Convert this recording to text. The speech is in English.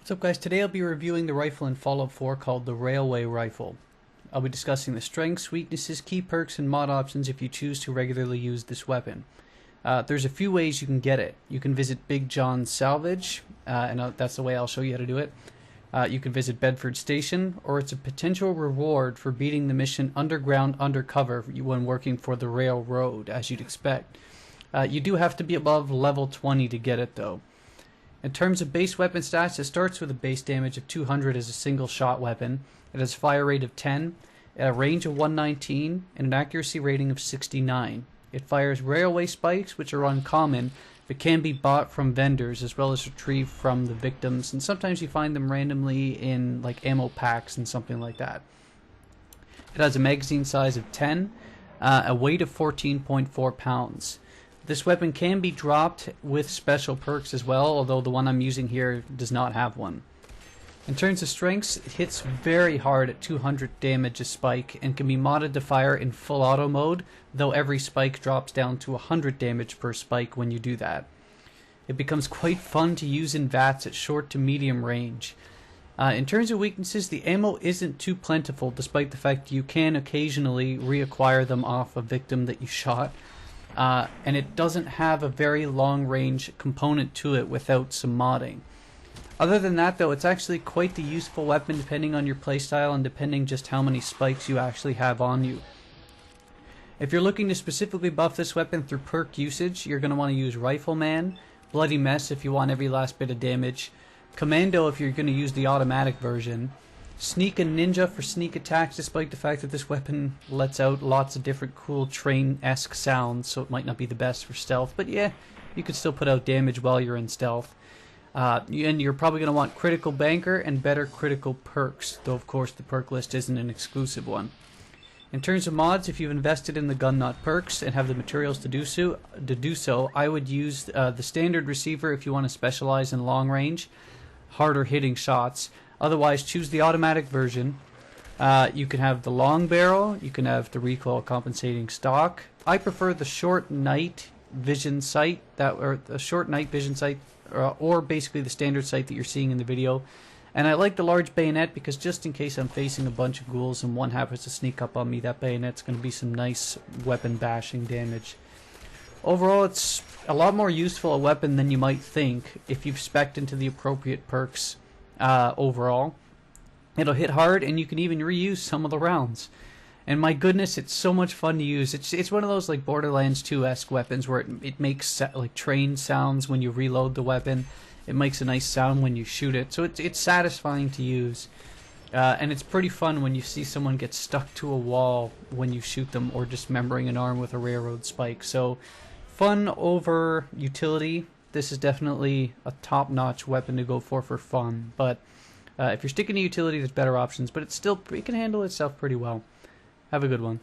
What's up, guys? Today I'll be reviewing the rifle in Fallout 4 called the Railway Rifle. I'll be discussing the strengths, weaknesses, key perks, and mod options if you choose to regularly use this weapon. There's a few ways you can get it. You can visit Big John's Salvage, and that's the way I'll show you how to do it. You can visit Bedford Station, or it's a potential reward for beating the mission Underground Undercover when working for the Railroad, as you'd expect. You do have to be above level 20 to get it, though. In terms of base weapon stats, it starts with a base damage of 200 as a single shot weapon. It has a fire rate of 10, a range of 119, and an accuracy rating of 69. It fires railway spikes, which are uncommon, but can be bought from vendors as well as retrieved from the victims, and sometimes you find them randomly in like ammo packs and something like that. It has a magazine size of 10, a weight of 14.4 pounds. This weapon can be dropped with special perks as well, although the one I'm using here does not have one. In terms of strengths, it hits very hard at 200 damage a spike and can be modded to fire in full auto mode, though every spike drops down to 100 damage per spike when you do that. It becomes quite fun to use in VATS at short to medium range. In terms of weaknesses, the ammo isn't too plentiful, despite the fact you can occasionally reacquire them off a victim that you shot. And it doesn't have a very long range component to it without some modding. Other than that, though, it's actually quite the useful weapon depending on your playstyle and depending just how many spikes you actually have on you. If you're looking to specifically buff this weapon through perk usage, you're going to want to use Rifleman, Bloody Mess if you want every last bit of damage, Commando if you're going to use the automatic version, Sneak and Ninja for sneak attacks, despite the fact that this weapon lets out lots of different cool train-esque sounds, so it might not be the best for stealth, but yeah, you could still put out damage while you're in stealth. And you're probably going to want Critical Banker and better critical perks, though of course the perk list isn't an exclusive one. In terms of mods, if you've invested in the gun nut perks and have the materials to do so, I would use the standard receiver if you want to specialize in long range, harder hitting shots. Otherwise, choose the automatic version. You can have the long barrel, you can have the recoil compensating stock. I prefer the short night vision sight, or basically the standard sight that you're seeing in the video. And I like the large bayonet because just in case I'm facing a bunch of ghouls and one happens to sneak up on me, that bayonet's going to be some nice weapon bashing damage. Overall, it's a lot more useful a weapon than you might think if you've spec'd into the appropriate perks. Overall, it'll hit hard, and you can even reuse some of the rounds. And my goodness, it's so much fun to use. It's one of those like Borderlands 2-esque weapons where it makes like train sounds when you reload the weapon. It makes a nice sound when you shoot it, so it's satisfying to use. And it's pretty fun when you see someone get stuck to a wall when you shoot them, or dismembering an arm with a railroad spike. So fun over utility. This is definitely a top-notch weapon to go for fun, but if you're sticking to utility, there's better options, but it can handle itself pretty well. Have a good one.